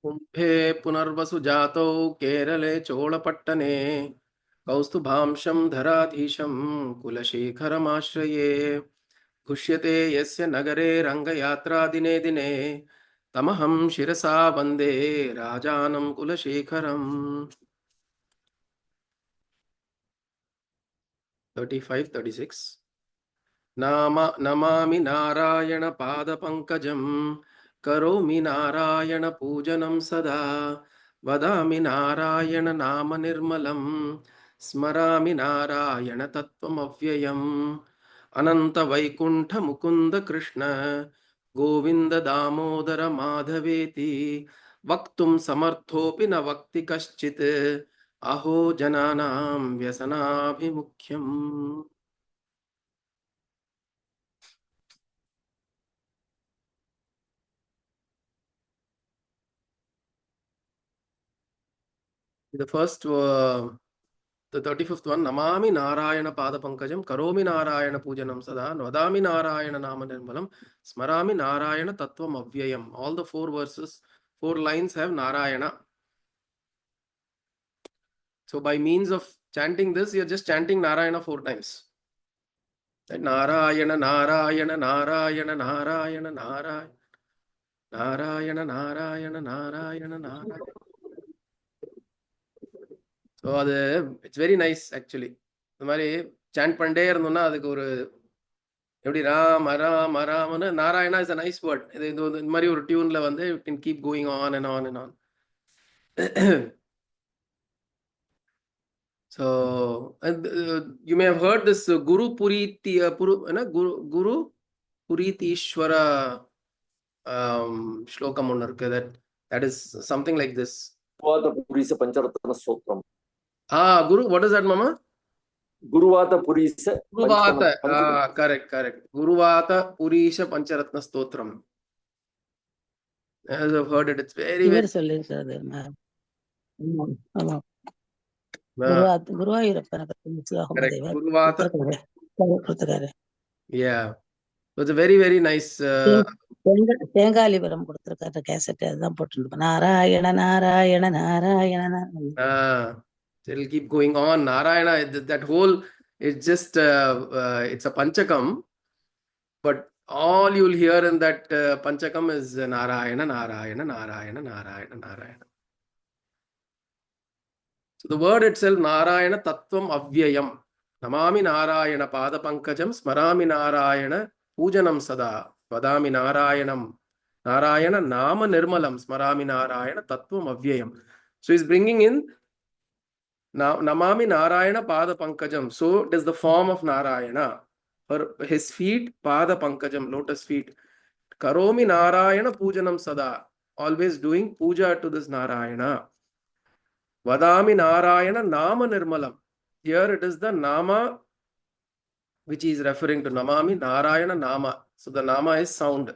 कुम्भे पुनर्वसु जातौ केरले चोळपट्टने कौस्तुभांशं धराधीशं कुलशेखरमाश्रये पुष्यते यस्य नगरे रङ्गयात्रा दिने दिने तमहं शिरसा वन्दे राजानं कुलशेखरम् 35-36 नमामि नारायण पादपङ्कजं करोमि नारायण पूजनं सदा वदामि नारायण नाम निर्मलं स्मरामि नारायण तत्त्वमव्ययम् अनंत वैकुंठ मुकुंद कृष्ण गोविंद दामोदर माधवेति वक्तुं समर्थोऽपि न वक्ति कश्चित् अहो जनानां व्यसनाभिमुख्यम्. The first, the 35th one, Namami Narayana Padapankajam, Karomi Narayana Pujanam Sada, Vadami Narayana Namanirmalam, Smarami Narayana Tattvam Avyayam. All the 4 verses, 4 lines have Narayana. So by means of chanting this, you're just chanting Narayana 4 times. Narayana, Narayana, Narayana, Narayana, Narayana, Narayana, Narayana, Narayana, Narayana. So it's very nice actually. இந்த மாதிரி sand பண்ணிட்டே இருந்தோம்னா அதுக்கு ஒரு எப்படி ராம ராம ராமன்னு Narayana is a nice word. இது இந்த மாதிரி ஒரு டியூன்ல வந்து you can keep going on and on and on. So you may have heard this Guru Puriti Guru Puritishwara shlokam ஒன்னு இருக்கு. That is something like this. Purisa Pancharatna Stotram. Guru, what is that, Mama? Guruvata Purisa. Guruvata, correct. Guruvata Purisha Pancharatna Stotram. As I've heard it, it's very, very... Yeah. So it's a very, very nice... தேங்காலிபுரம் கொடுத்திருக்காரு cassette, அதுதான் போட்டுருப்பேன். Narayana Narayana Narayana. It'll keep going on. Narayana, that whole, it's just it's a panchakam, but all you'll hear in that panchakam is Narayana, Narayana, Narayana, Narayana, Narayana. So the word itself, Narayana Tattvam Avyayam. Namami Narayana Padapankajam, Smarami Narayana Pujanam Sada, Vadami Narayanam, Narayana Nama Nirmalam, Smarami Narayana Tattvam Avyayam. So he's bringing in Namami Narayana Pada Pankajam. So it is the form of Narayana. For his feet, Pada Pankajam, lotus feet. Karomi Narayana Pujanam Sada. Always doing puja to this Narayana. Vadami Narayana Nama Nirmalam. Here it is the Nama which he is referring to. Namami Narayana Nama. So the Nama is sound.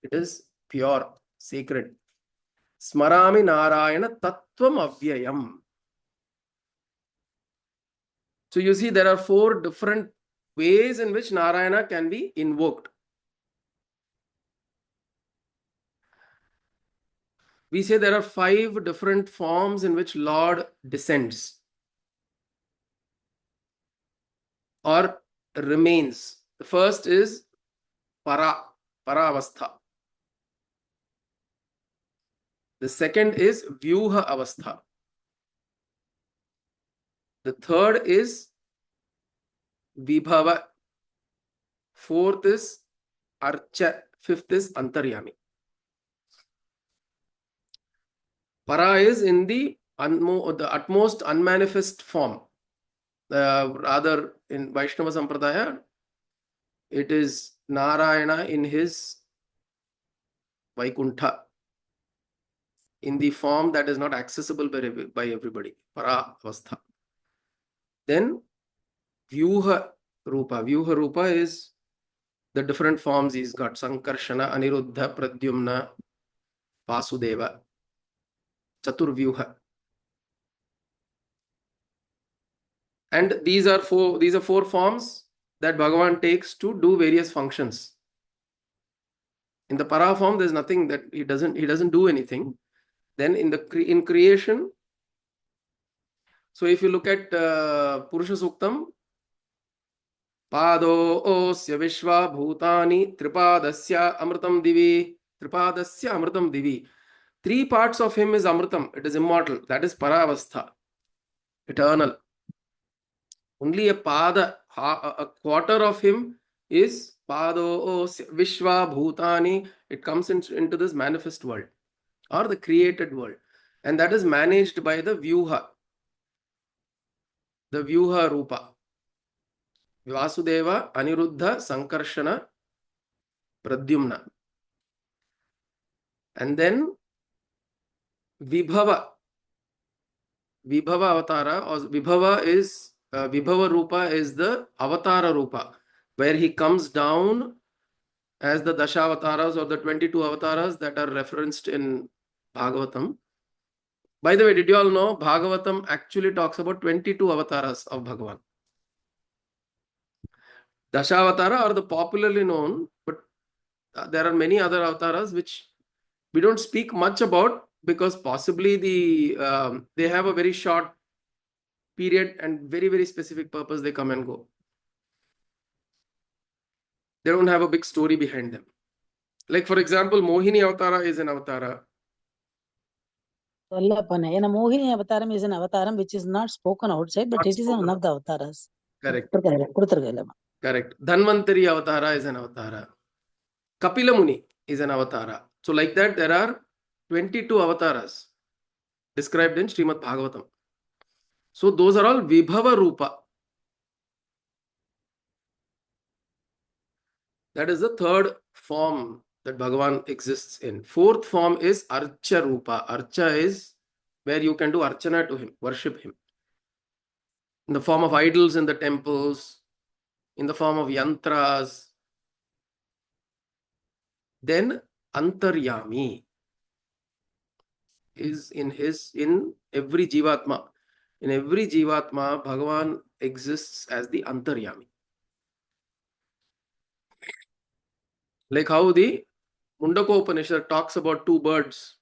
It is pure, sacred. Smarami Narayana Tattvam Avyayam. So you see there are 4 different ways in which Narayana can be invoked. We say there are 5 different forms in which Lord descends or remains. The first is Paravastha. The second is Vyuha Avastha. The third is Vibhava. 4th is Archa. 5th is Antaryami. Para is in the utmost unmanifest form. Rather, in Vaishnava Sampradaya, it is Narayana in his Vaikuntha, in the form that is not accessible by everybody. Para Avastha. Then Vyuha Rupa. Vyuha Rupa is the different forms he's got. Sankarshana, Aniruddha, Pradyumna, Vasudeva. Chaturvyuha. And these are 4 forms that Bhagavan takes to do various functions. In the Para form, there's nothing that he doesn't do anything. Then in creation, so if you look at Purusha Suktam, Padosya Vishwa Bhutani Tripadasya Amritam Divi, Tripadasya Amritam Divi. 3 parts of him is Amritam, it is immortal, that is Paravastha, eternal. Only a quarter of him is Padosya Vishwa Bhutani, it comes into this manifest world or the created world, and that is managed by the Vyuha Rupa. Vasudeva, Aniruddha, Sankarshana, Pradyumna. And then Vibhava Avatara, or Vibhava Rupa is the Avatara Rupa, where he comes down as the Dashavataras or the 22 avatars that are referenced in Bhagavatam. By the way, did you all know Bhagavatam actually talks about 22 avatars of Bhagavan? Dashavatara are the popularly known, but there are many other avatars which we don't speak much about because possibly they have a very short period and very, very specific purpose. They come and go. They don't have a big story behind them. Like, for example, Mohini Avatara is an avatara. Mohini Avataram is an avataram which is not spoken outside, but Not it is spoken one of. of the avataras. Correct. Correct. Dhanvantari Avatara is an avatara. Kapila Muni is an avatara. So like that, there are 22 avataras described in Srimad Bhagavatam. So those are all Vibhava Rupa. That is the third form that Bhagavan exists in. Fourth form is Archa Rupa. Archa is where you can do Archana to him, worship him. In the form of idols in the temples, in the form of yantras. Then Antaryami is in every Jivatma. In every Jivatma, Bhagavan exists as the Antaryami. Like how the Mundaka Upanishad talks about 2 birds.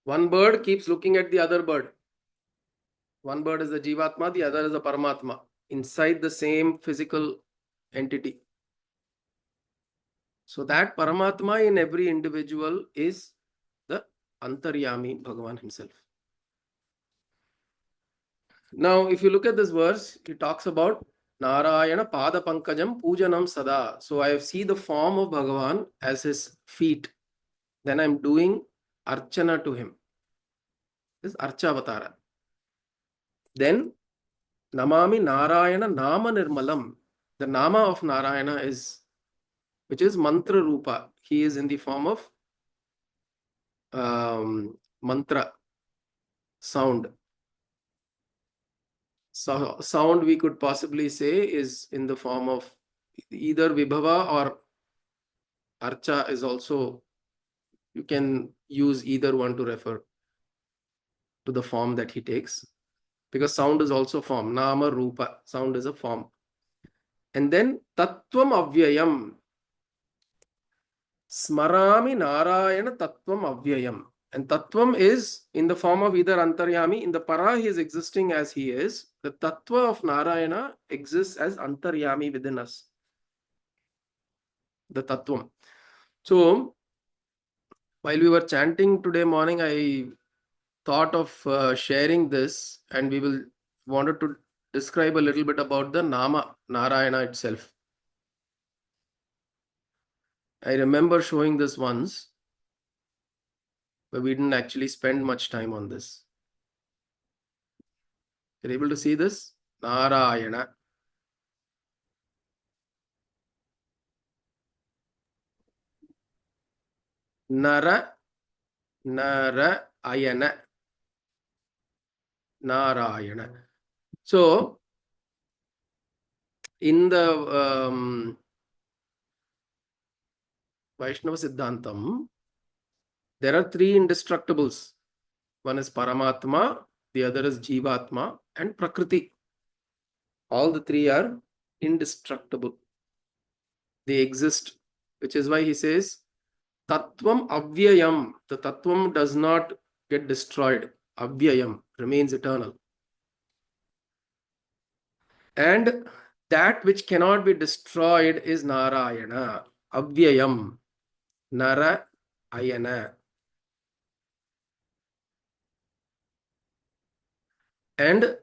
One bird keeps looking at the other bird. One bird is the Jivatma, the other is the Paramatma, inside the same physical entity. So that Paramatma in every individual is the Antaryami, Bhagavan himself. Now, if you look at this verse, it talks about Narayana Pada Pankajam Pujanam Sada. So I see the form of Bhagavan as his feet. Then I'm doing Archana to him. This is Archavatara. Then Namami Narayana Nama Nirmalam. The Nama of Narayana is, which is Mantra Rupa. He is in the form of mantra, sound. So sound we could possibly say is in the form of either Vibhava or Archa is also, you can use either one to refer to the form that he takes, because sound is also form. Nama Rupa, sound is a form. And then Tattvam Avyayam. Smarami Narayana Tattvam Avyayam. And Tattvam is in the form of either Antaryami. In the Para, he is existing as he is. The Tattva of Narayana exists as Antaryami within us. The Tattvam. So, while we were chanting today morning, I thought of sharing this, and we wanted to describe a little bit about the Nama, Narayana itself. I remember showing this once, but we didn't actually spend much time on this. You're able to see this? Narayana. Nara, Ayana. Narayana. So, in the Vaishnava Siddhantam, there are 3 indestructibles. One is Paramatma, the other is Jivatma, and Prakriti. All the 3 are indestructible. They exist, which is why he says, Tattvam avyayam. The tattvam does not get destroyed. Avyayam remains eternal. And that which cannot be destroyed is Narayana. Avyayam. Nara ayana. And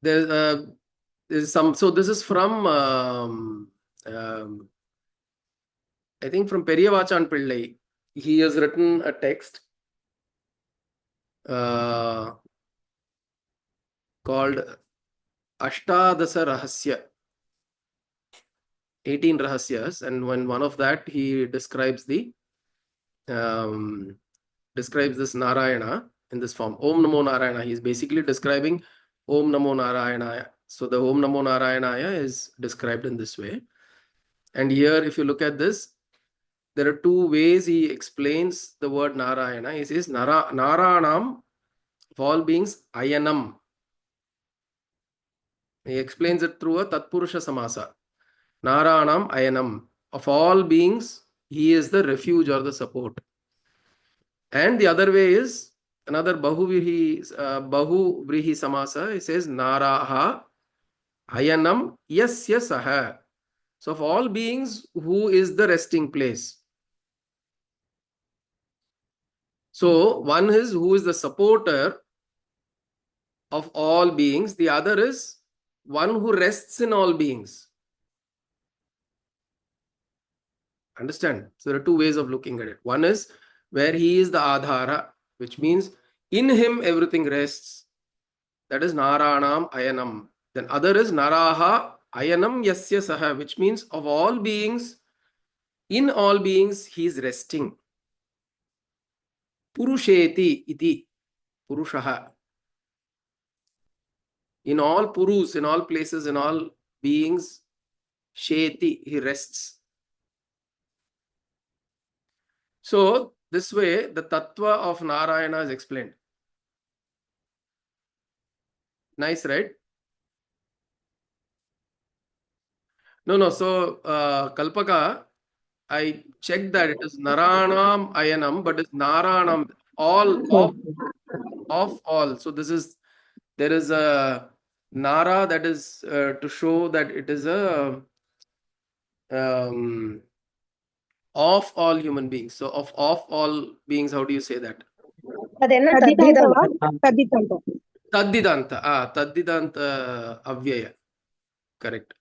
there's some, so this is from I think from Periyavachan Pillai. He has written a text called Ashtadasa Rahasya, 18 Rahasyas, and when one of that he describes the describes this Narayana in this form, Om Namo Narayana. He is basically describing Om Namo Narayana. So the Om Namo Narayana is described in this way. And here, if you look at this, there are two ways he explains the word Narayana. He says Naranam, of all beings, Ayanam. He explains it through a Tatpurusha Samasa. Naranam Ayanam. Of all beings, he is the refuge or the support. And the other way is another Bahuvrihi Samasa. He says Naraha Ayanam Yasya Saha. So of all beings, who is the resting place? So one is who is the supporter of all beings. The other is one who rests in all beings. Understand? So there are two ways of looking at it. One is where he is the Adhara, which means in him everything rests. That is Naranam Ayanam. Then other is Naraha Ayanam Yasya Saha, which means of all beings, in all beings, he is resting. Purusheti iti. Purushaha. In all Purus, in all places, in all beings, Sheti, he rests. So, this way, the Tattva of Narayana is explained. Nice, right? No. So, Kalpaka, I checked that it is Naranam Ayanam, but it's Naranam, all of all. So, there is a Nara that is to show that it is a of all human beings. So, of all beings, how do you say that? ಅದೆಲ್ಲ ತದ್ದಿದಂತ ತದ್ದಿದಂತ Taddidanta Avyaya. Correct.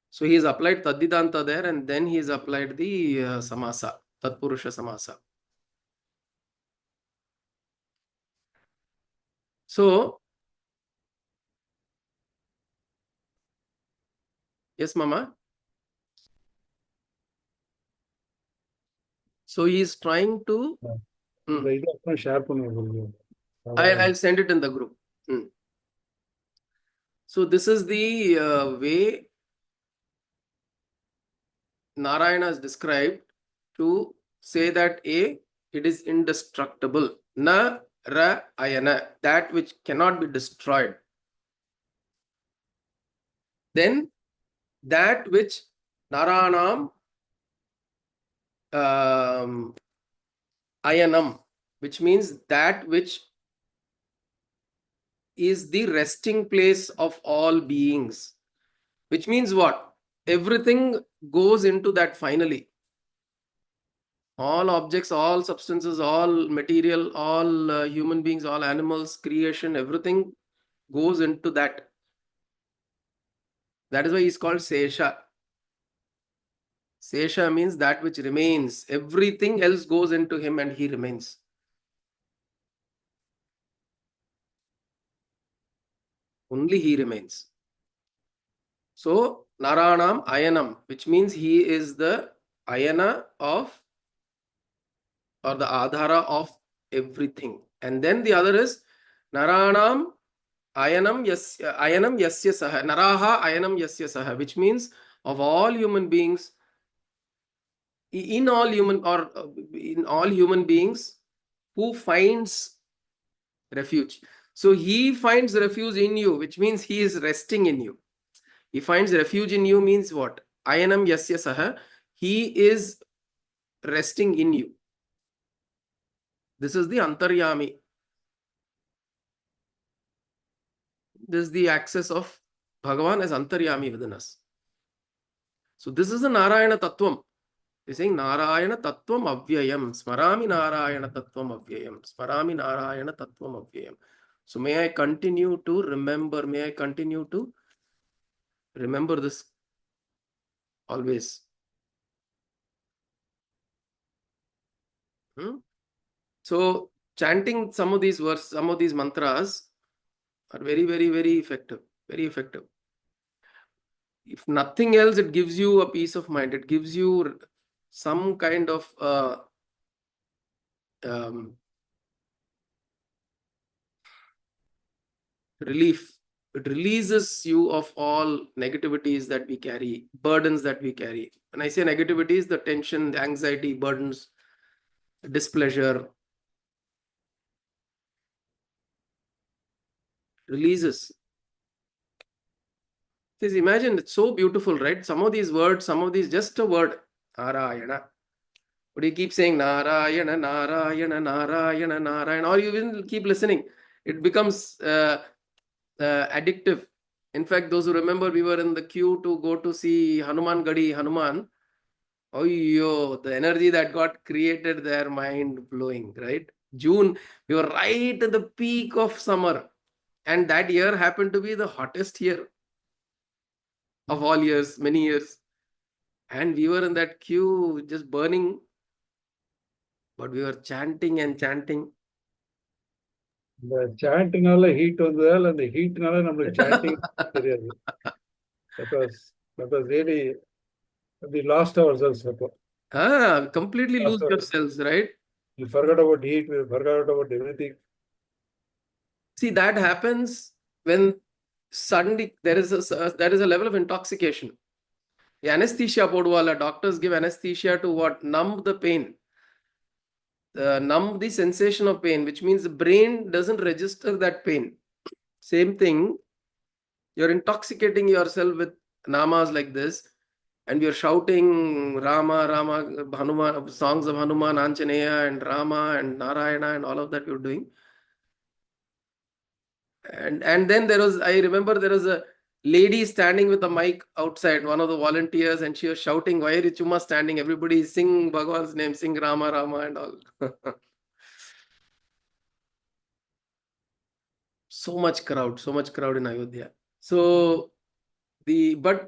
So he has applied Taddidanta there, and then he has applied the Samasa, Tatpurusha Samasa. So, yes, Mama. So he is trying to. I'll send it in the group. So this is the way Narayana is described to say that it is indestructible. Na ra ayana, that which cannot be destroyed. Then that which Naranam Ayanam, which means that which is the resting place of all beings. Which means what? Everything goes into that finally. All objects, all substances, all material, all human beings, all animals, creation, everything goes into that. That is why he's called Sesha. Sesha means that which remains. Everything else goes into him and he remains. Only he remains. So, Naranam Ayanam, which means he is the Ayana of, or the Adhara of everything. And then the other is Naranam Ayanam Yasya Saha. Naraha Ayanam Yasya Saha, which means of all human beings, in all human beings, who finds refuge. So he finds refuge in you, which means he is resting in you. He finds refuge in you means what? Ayanam Yasya Saha. He is resting in you. This is the Antaryami. This is the access of Bhagavan as Antaryami within us. So this is the Narayana Tattvam. He's saying Narayana Tattvam Avyayam. Smarami Narayana Tattvam Avyayam. Smarami Narayana Tattvam Avyayam. So may I continue to remember, may I continue to remember this always. So chanting some of these verses, some of these mantras are very, very, very effective. Very effective. If nothing else, it gives you a peace of mind. It gives you some kind of relief. It releases you of all negativities that we carry, burdens that we carry. When I say negativities, the tension, the anxiety, burdens, displeasure, releases. Just imagine, it's so beautiful, right? Some of these words, some of these, just a word, Narayana. But you keep saying Narayana, Narayana, Narayana, Narayana, or you will keep listening. It becomes addictive. In fact, those who remember, we were in the queue to go to see Hanuman Gadi, Hanuman. Oh, yo, the energy that got created there, mind blowing, right? June, we were right at the peak of summer. And that year happened to be the hottest year of all years, many years. And we were in that queue just burning. But we were chanting and chanting. இந்த சாண்டிங்னால heat வந்ததால் அந்த ஹீட்னால நம்மளுக்கு sanding தெரியாது. That was really, we lost ourselves. Completely lose yourselves, right? We forgot about heat, we forgot about everything. See, that happens when suddenly there is a level of intoxication. The anesthesia podwala, doctors give anesthesia to what? Numb the pain. Numb the sensation of pain, which means the brain doesn't register that pain. Same thing, you're intoxicating yourself with namas like this, and you're shouting Rama, Rama, Hanuman, songs of Hanuman, Anjaneya, and Rama, and Narayana, and all of that you're doing. And then I remember there was a lady standing with a mic outside, one of the volunteers, and she was shouting, "Why are you chumma standing? Everybody sing Bhagwan's name, sing Rama, Rama," and all. So much crowd in Ayodhya. So but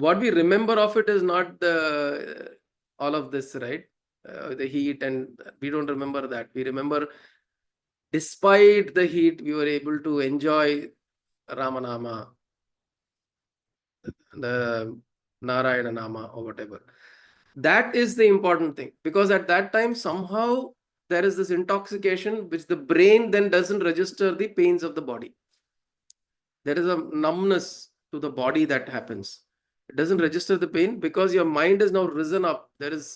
what we remember of it is not all of this, right? The heat, and we don't remember that. We remember, despite the heat, we were able to enjoy Ramanama, the Narayana Nama, or whatever. That is the important thing, because at that time, somehow there is this intoxication which the brain then doesn't register the pains of the body. There is a numbness to the body that happens. It doesn't register the pain because your mind is now risen up. There is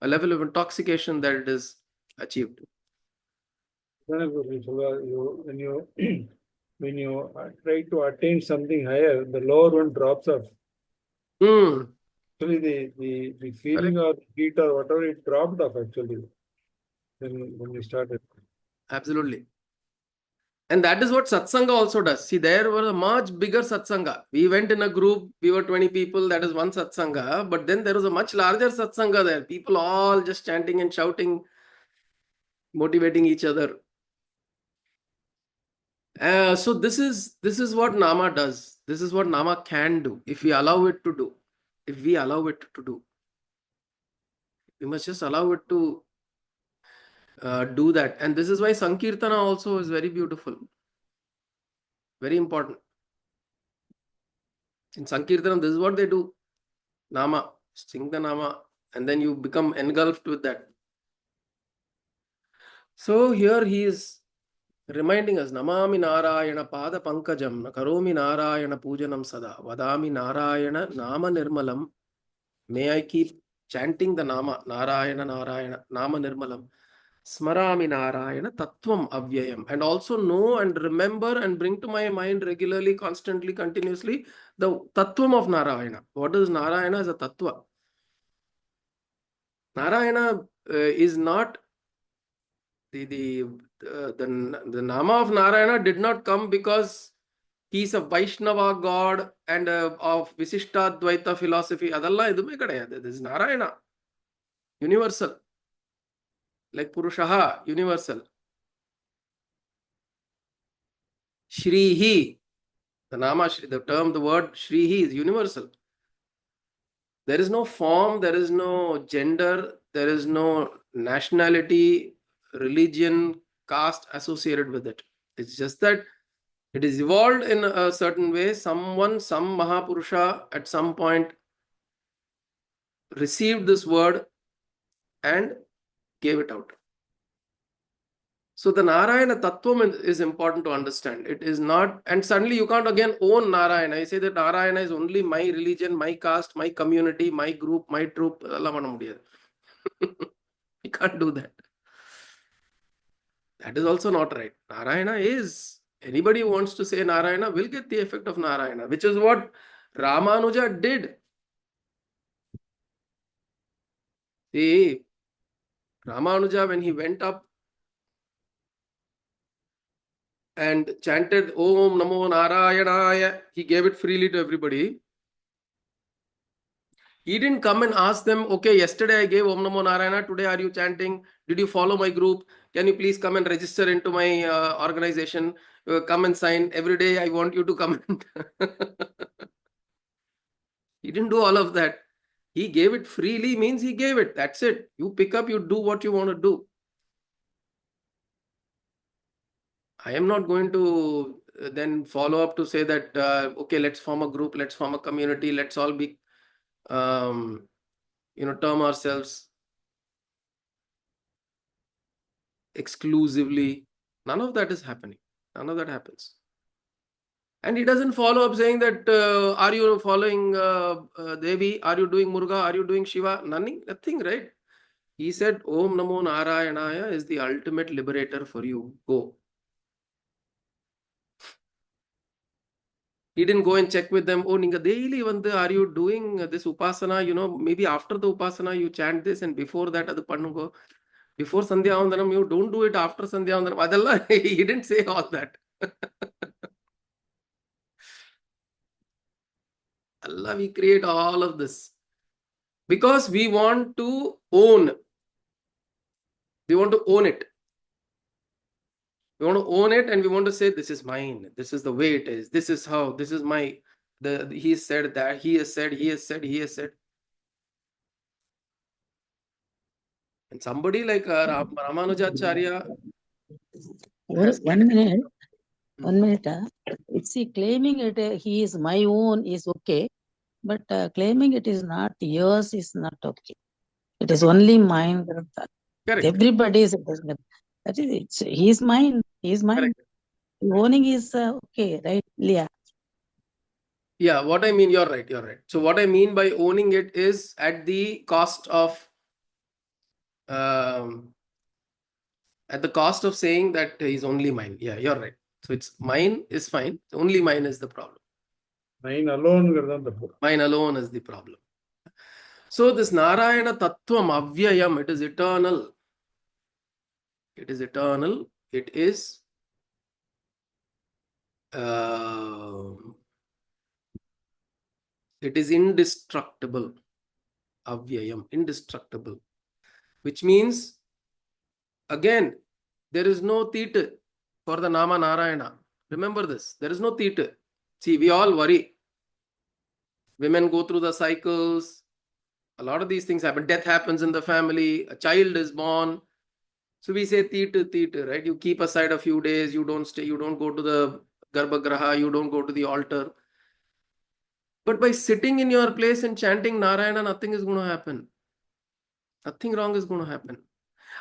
a level of intoxication that it is achieved. When you try to attain something higher, the lower one drops off. Actually, the feeling or heat or whatever, it dropped off actually when we started. Absolutely. And that is what Satsanga also does. See, there was a much bigger Satsanga. We went in a group, we were 20 people, that is one Satsanga. But then there was a much larger Satsanga there. People all just chanting and shouting, motivating each other. So this is what Nama does. This is what Nama can do if we allow it to do. If we allow it to do. We must just allow it to do that. And this is why Sankirtana also is very beautiful. Very important. In Sankirtanam, this is what they do. Nama, sing the Nama, and then you become engulfed with that. So here he is reminding us, Namami Narayana Pada Pankajam, Karomi Narayana Pujanam Sada, Vadami Narayana Nama Nirmalam. May I keep chanting the Nama, Narayana Narayana, Nama Nirmalam. Smarami Narayana Tattvam Avyayam. And also know and remember and bring to my mind regularly, constantly, continuously, the Tattvam of Narayana. What is Narayana as a Tattva? Narayana is not the Nama of Narayana did not come because he's a Vaishnava god and of Visishtadvaita philosophy. Adalla idume kadayadu. This is Narayana, universal. Like Purushaha, universal. Shrihi, the Nama, the term, the word Shrihi is universal. There is no form, there is no gender, there is no nationality, religion, caste associated with it. It's just that it is evolved in a certain way. Someone, some Mahapurusha at some point received this word and gave it out. So the Narayana Tattvam is important to understand. It is not, and suddenly you can't again own Narayana. I say that Narayana is only my religion, my caste, my community, my group, my troop. You can't do that. That is also not right. Narayana is, anybody who wants to say Narayana will get the effect of Narayana, which is what Ramanuja did. See, Ramanuja, when he went up and chanted Om Namo Narayanaya, he gave it freely to everybody. He didn't come and ask them, okay, yesterday I gave Om Namo Narayana, today are you chanting? Did you follow my group? Can you please come and register into my organization? Come and sign. Every day I want you to come and... He didn't do all of that. He gave it freely means he gave it. That's it. You pick up, you do what you want to do. I am not going to then follow up to say that, okay, let's form a group, let's form a community, let's all be, term ourselves exclusively. None of that is happening. None of that happens. And he doesn't follow up saying that, are you following Devi? Are you doing Muruga? Are you doing Shiva? Nothing, right? He said, Om Namo Narayanaya is the ultimate liberator for you. Go. He didn't go and check with them. Oh, Ninga daily are you doing this upasana? Maybe after the upasana you chant this and before that adu pannungo. Before Sandhya Vandanam, you don't do it after Sandhya Vandanam. Adalla, he didn't say all that. Allah, we create all of this because we want to own. We want to own it. We want to own it and we want to say, this is mine. This is the way it is. This is how, this is my, he said that, he has said, he has said, he has said. And somebody like Ramanujacharya has said, One minute. 1 minute. It's claiming it he is my own is okay, but claiming it is not yours is not okay. It is only mine. correct. Everybody is that is it. He is mine. He is mine. Correct. Owning is okay, right? Yeah. Yeah, what I mean, you're right, you're right. So what I mean by owning it is at the cost of saying that he's only mine. Yeah, you're right. So it's mine is fine. Only mine is the problem. Mine alone. Mine alone is the problem. So this Narayana Tattvam Avyayam, it is eternal. It is eternal. It is indestructible. Avyayam, indestructible. Which means, again, there is no theta for the Nama Narayana. Remember this. There is no theta. See, we all worry. Women go through the cycles. A lot of these things happen. Death happens in the family. A child is born. So we say theta, right? You keep aside a few days. You don't stay. You don't go to the Garbhagraha. You don't go to the altar. But by sitting in your place and chanting Narayana, nothing is going to happen. Nothing wrong is going to happen.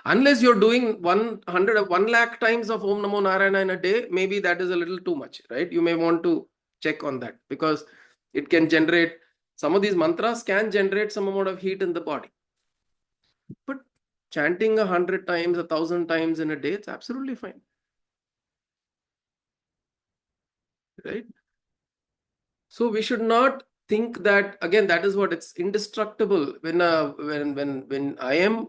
Unless you're doing 1 lakh times of Om Namo Narayana in a day, maybe that is a little too much, right? You may want to check on that because it can generate, some of these mantras can generate some amount of heat in the body. But chanting 100 times, 1,000 times in a day, it's absolutely fine. Right? So we should not think that, again, that is what, it's indestructible. When I am,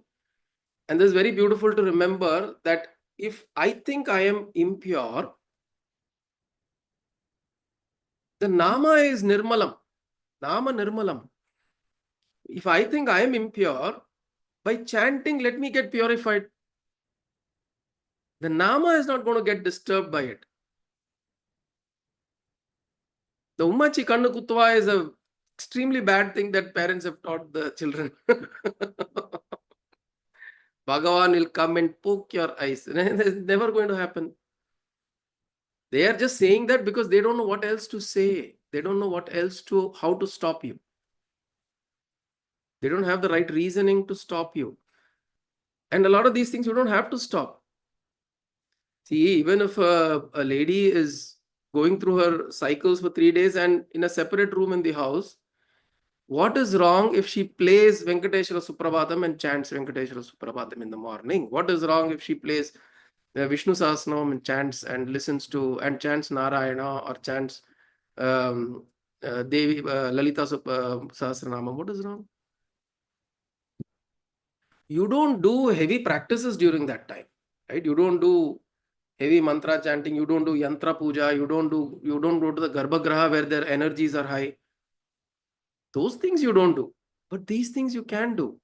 and this is very beautiful to remember that if I think I am impure, the nama is nirmalam. Nama nirmalam. If I think I am impure, by chanting, let me get purified. The nama is not going to get disturbed by it. The Ummachi Kannu Kutva is a extremely bad thing that parents have taught the children. Bhagavan will come and poke your eyes. It's never going to happen. They are just saying that because they don't know what else to say. They don't know what else to, how to stop you. They don't have the right reasoning to stop you. And a lot of these things you don't have to stop. See, even if a lady is going through her cycles for 3 days and in a separate room in the house, what is wrong if she plays Venkateshwara Suprabhatam and chants Venkateshwara Suprabhatam in the morning? What is wrong if she plays Vishnu Sahasranam and chants and listens to and chants Narayana or chants Devi Lalita Sahasranama? What is wrong? You don't do heavy practices during that time, right? You don't do heavy mantra chanting. You don't do yantra puja. You don't go to the Garbhagraha where their energies are high. Those things you don't do, but these things you can do.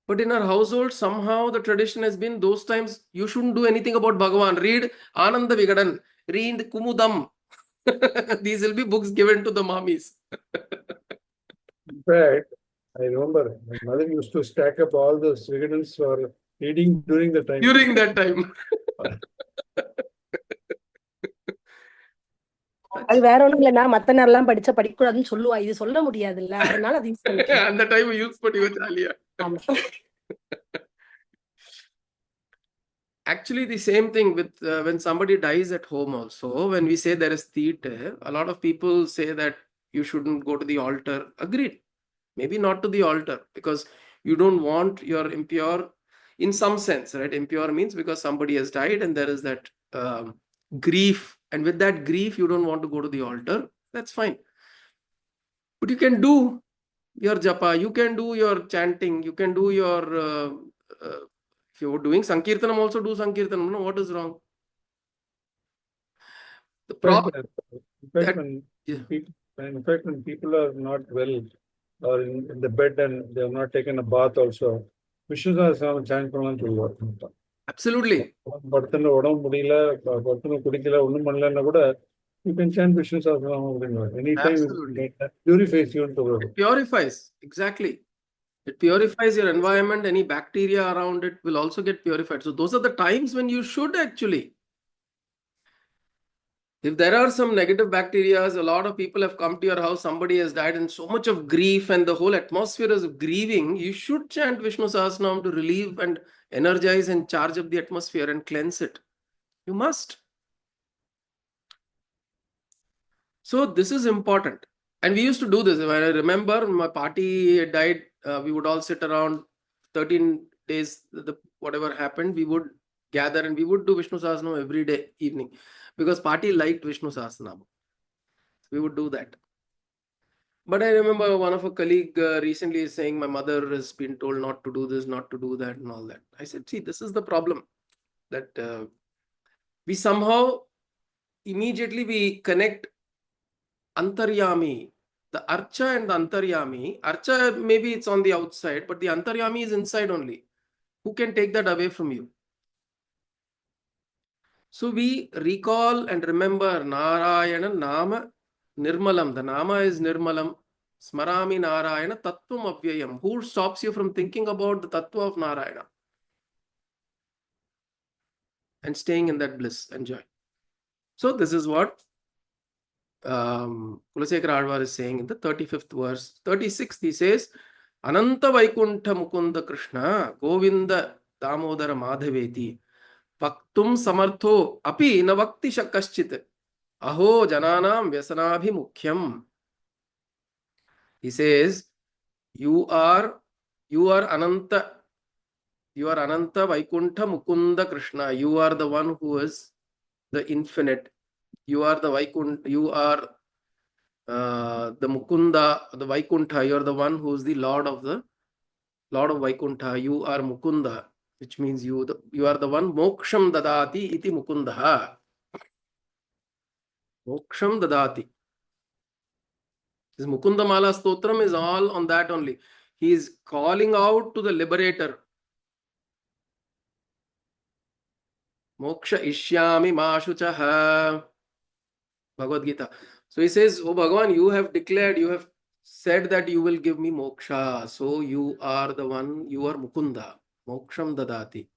But in our household, somehow the tradition has been those times you shouldn't do anything about Bhagavan. Read Ananda Vigadan, read Kumudam. These will be books given to the mommies. In fact, I remember my mother used to stack up all the Vigadans for reading during the time. During that time. அது வேற ஒண்ணும் இல்லைன்னா மத்த நேரம் எல்லாம் படிச்சா படிக்க கூடாதுன்னு சொல்லுவா, இது சொல்ல முடியாதுல்ல, அதனால அது யூஸ் பண்ணிக்கலாம். அந்த டைம் யூஸ் பண்ணி வச்சாலியா. Actually, the same thing with when somebody dies at home also. When we say there is theatre, a lot of people say that you shouldn't go to the altar. Agreed. Maybe not to the altar because you don't want your impure, in some sense, right? Impure means because somebody has died and there is that grief. And with that grief, you don't want to go to the altar. That's fine. But you can do your japa, you can do your chanting, you can do your... if you're doing Sankirtanam, also do Sankirtanam. No, what is wrong? The problem... In fact, when people are not well or in the bed and they have not taken a bath also, Vishnu Sahasranam chant பண்ணலாம் சொல்லுவாங்க. Absolutely. படுத்துன உடம்பு முடியல, படுத்துன குடிக்கல, ஒண்ணும் பண்ணலன்னா கூட you can chant Vishnu Sahasranam அப்படின்னுவாங்க. Anytime it purifies you into the... It purifies, exactly. It purifies your environment. Any bacteria around it will also get purified. So those are the times when you should actually... If there are some negative bacteria, a lot of people have come to your house, somebody has died and so much of grief and the whole atmosphere is grieving, you should chant Vishnu Sahasranam to relieve and energize and charge up the atmosphere and cleanse it. You must. So this is important. And we used to do this. When I remember my party died, we would all sit around 13 days, whatever happened, we would gather and we would do Vishnu Sahasranam every day evening because party liked Vishnu Sahasranam. We would do that. But I remember one of a colleague recently saying my mother has been told not to do this, not to do that and all that. I said, see, this is the problem that we somehow immediately we connect Antaryami, the Archa and the Antaryami. Archa, maybe it's on the outside, but the Antaryami is inside only. Who can take that away from you? So we recall and remember Narayana Nama Nirmalam. The Nama is Nirmalam. Smarami Narayana Tattvam Avyayam. Who stops you from thinking about the Tattva of Narayana? And staying in that bliss and joy. So this is what Kulasekara Alvar is saying in the 35th verse. 36th he says, Ananta Vaikuntha Mukunda Krishna Govinda Damodara Madhaveti Vaktum Samartho Api Na Vakti Shakaschit Aho Jananam Vyasanabhimukhyam. He says, you are Ananta. You are Ananta Vaikuntha Mukunda Krishna. You are the one who is the infinite. You are the Vaikuntha, you are the Mukunda, the Vaikuntha, you are the one who is the Lord of Vaikuntha. You are Mukunda, which means you are the one. Moksham dadati iti Mukundaha. Moksham dadati. This Mukunda Mala Stotram is all on that only. He is calling out to the liberator. Moksha ishyami mashuchaha. Bhagavad Gita. So he says, oh Bhagavan, you have declared, you have said that you will give me moksha. So you are the one, you are Mukunda. Moksham dadati.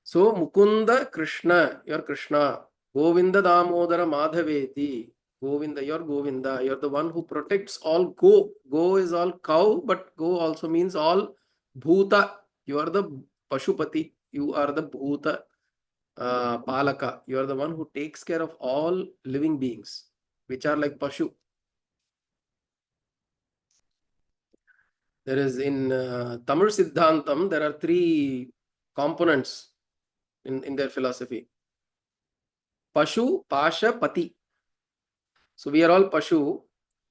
So Mukunda Krishna, you are Krishna. Govinda Damodara Madhaveti. Govinda, you are Govinda. You are the one who protects all go. Go is all cow, but go also means all bhuta. You are the Pashupati. You are the bhuta. Palaka, you are the one who takes care of all living beings, which are like Pashu. There is in Tamil Siddhantam, there are 3 components in their philosophy. Pashu, Pasha, Pati. So we are all Pashu,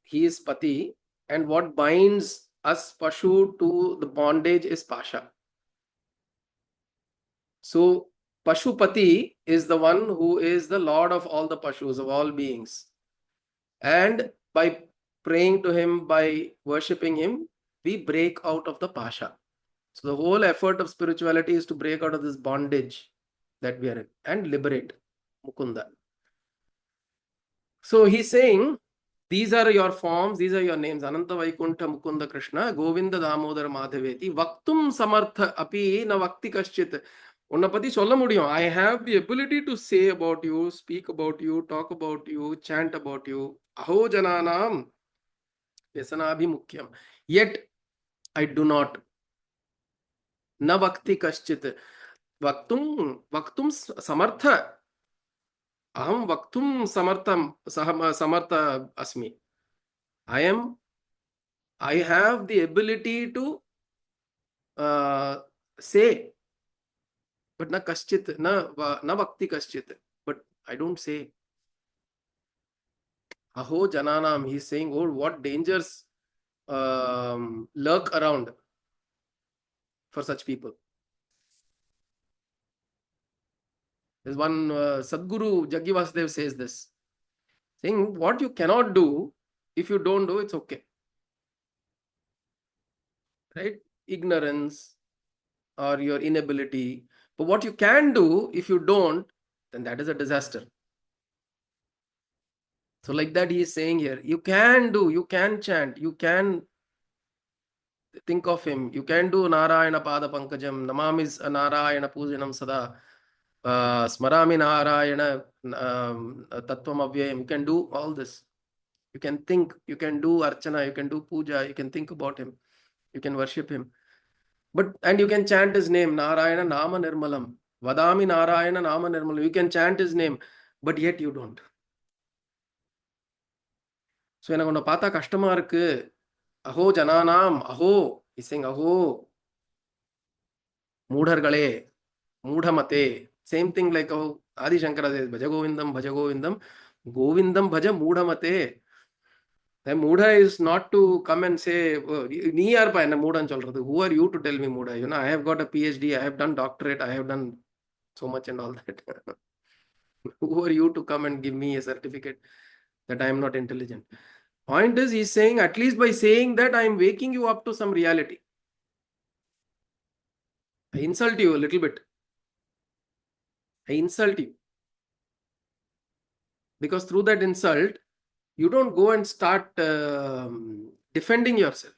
he is Pati, and what binds us Pashu to the bondage is Pasha. So Pashupati is the one who is the Lord of all the Pashus, of all beings. And by praying to him, by worshipping him, we break out of the Pasha. So the whole effort of spirituality is to break out of this bondage that we are in and liberate Mukunda. So he's saying, these are your forms, these are your names. Ananta Vaikuntha Mukunda Krishna, Govinda Damodara Madhaveti, Vaktum Samartha Api na Vakti Kaschit. உன்னை பத்தி சொல்ல முடியும். I have the ability to say about you, speak about you, talk about you, chant about you. Aho jananam vyasanabhimukyam. Yet I do not. Na vakti kaschit. Vaktum samartha. Aham vaktum samartha asmi. I have the ability to say, but na kaschit, na vakti kaschit, but I don't say. Aho jananam, he's saying, oh, what dangers lurk around for such people. There's one Sadguru Jaggi Vasudev says this, saying, what you cannot do, if you don't do, it's okay. Right? Ignorance or your inability. But what you can do, if you don't, then that is a disaster. So like that he is saying here, you can do, you can chant, you can think of him, you can do Narayana Pada Pankajam, Namami Narayana Pujanam Sada, Smarami Narayana Tattvam Avyayam. You can do all this. You can think, you can do Archana, you can do Puja, you can think about him, you can worship him. And you can chant his name, Narayana Nama Nirmalam. Vadami Narayana Nama Nirmalam. You can chant his name, but yet you don't. So எனக்கு உன்னை பார்த்தா கஷ்டமா இருக்கு. அஹோ ஜனானாம், அஹோ, he's saying அஹோ மூடர்களே, மூடமதே. Same thing like Adi Shankara says, Bhaja Govindam, Bhaja Govindam, Govindam Bhaja Moodhamate. The Moodha is not to come and say, நீ யார்ப்பா என்ன மூடன்னு சொல்றது? Who are you to tell me Moodha? You know, I have got a PhD, I have done doctorate, I have done so much and all that. Who are you to come and give me a certificate that I am not intelligent? Point is, he's saying, at least by saying that, I am waking you up to some reality. I insult you a little bit. I insult you. Because through that insult, you don't go and start defending yourself.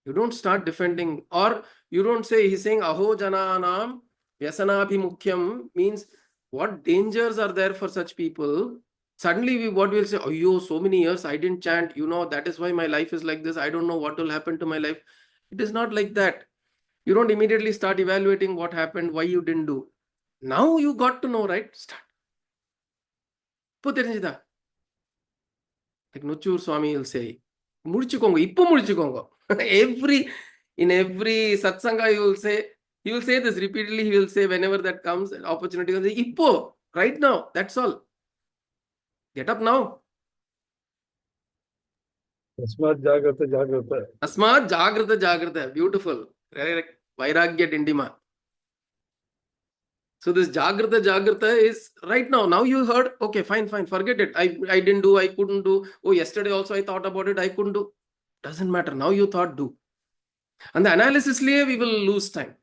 You don't start defending, or you don't say, he's saying, Aho jananam vyasanabhimukyam, means what dangers are there for such people. Suddenly what we'll say, oh, yo, so many years I didn't chant, you know, that is why my life is like this. I don't know what will happen to my life. It is not like that. You don't immediately start evaluating what happened, why you didn't do. Now you got to know, right? Start. Like Nuchur Swami will say, Mudichukongo, ippo mudichukongo. In every satsanga you will say, He will say this repeatedly. He will say whenever that comes, an opportunity, he will say, Ippo, right now. That's all. Get up now. Tasmat Jagrata Jagrata. Asmat Jagrata Jagrata. Beautiful. Vairagya Dindima. So this Jagrata Jagrata is right now. Now you heard, okay, fine, forget it. I didn't do, I couldn't do. Oh, yesterday also I thought about it, I couldn't do. Doesn't matter. Now you thought, do. And the analysis layer, we will lose time.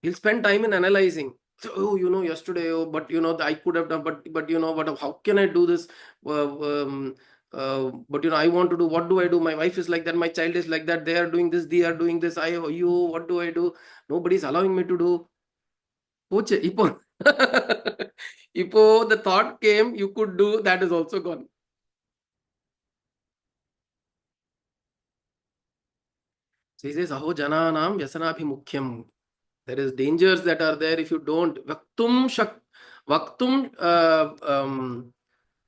He'll spend time in analyzing. So, oh, yesterday, but I could have done, but what? How can I do this? But I want to do. What do I do? My wife is like that. My child is like that. They are doing this. They are doing this. What do I do? Nobody's allowing me to do. Poche, Ipo. Ipo, the thought came, you could do, that is also gone. So he says, Aho jananam vyasanabhimukhyam. There is dangers that are there if you don't. Vaktum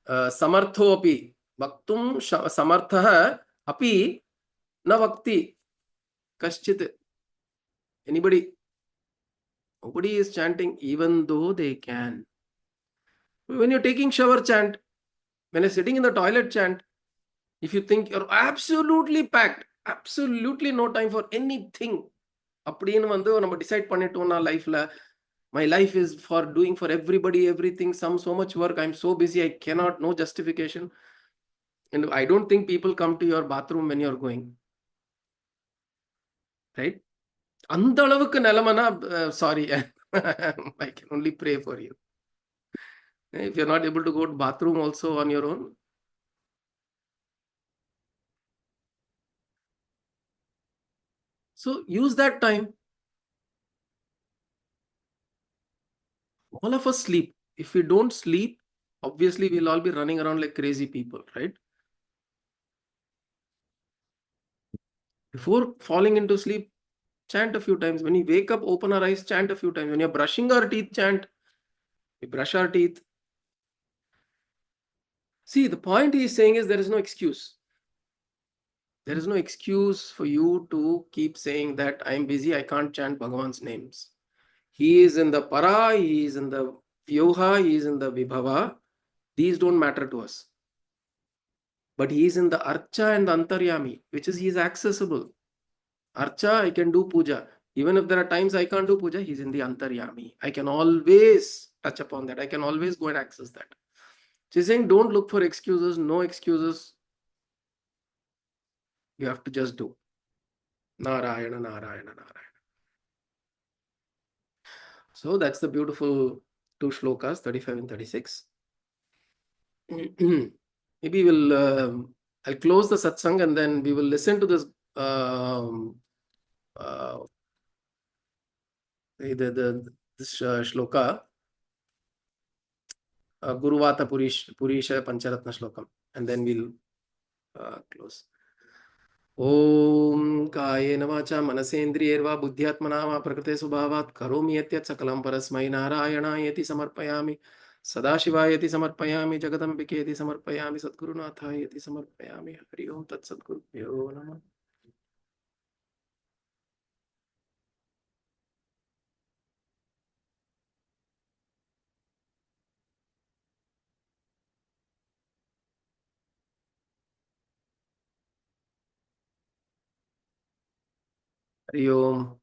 samartho api. Vaktum samartha api na vakti. Kaschit. Anybody? Nobody is chanting even though they can. When you're taking shower, chant. When you're sitting in the toilet, chant. If you think you're absolutely packed, absolutely no time for anything, அப்படின்னு வந்து நம்ம decide பண்ணிட்டோம்னா லைஃப்ல my life is for doing for everybody everything, so much work, I'm so busy, I cannot, no justification. And I don't think people come to your bathroom when you're going, right? அந்த அளவுக்கு நிலைமைனா sorry. I can only pray for you. If you're not able to go to bathroom also on your own, so use that time. All of us sleep. If we don't sleep, obviously we'll all be running around like crazy people, right? Before falling into sleep, chant a few times. When you wake up, open our eyes, chant a few times. When you're brushing our teeth, chant. We brush our teeth. See, the point he's saying is there is no excuse. There is no excuse for you to keep saying that I'm busy, I can't chant Bhagavan's names. He is in the para, he is in the vyuha, he is in the vibhava. These don't matter to us. But he is in the archa and the antaryami, which is he is accessible. Archa, I can do puja. Even if there are times I can't do puja, he's in the antaryami. I can always touch upon that. I can always go and access that. She's saying, don't look for excuses, no excuses. You have to just do. Narayana, Narayana, Narayana. So that's the beautiful two shlokas, 35 and 36. Maybe I'll close the satsang and then we will listen to this this shloka, Guruvata Purisha Pancharatna Shlokam, and then we'll close. Om Kayena Vacha Manasendriyerva Buddhyatmana va Prakrite Subhavat Karomi Yatyat Sakalam Parasmai Narayanayati Samarpayami Sadashivayati Samarpayami Jagadambiketi Samarpayami Sadgurunathayati Samarpayami. Hari Om Tat Sadgurubhyo Namah. Hari Om.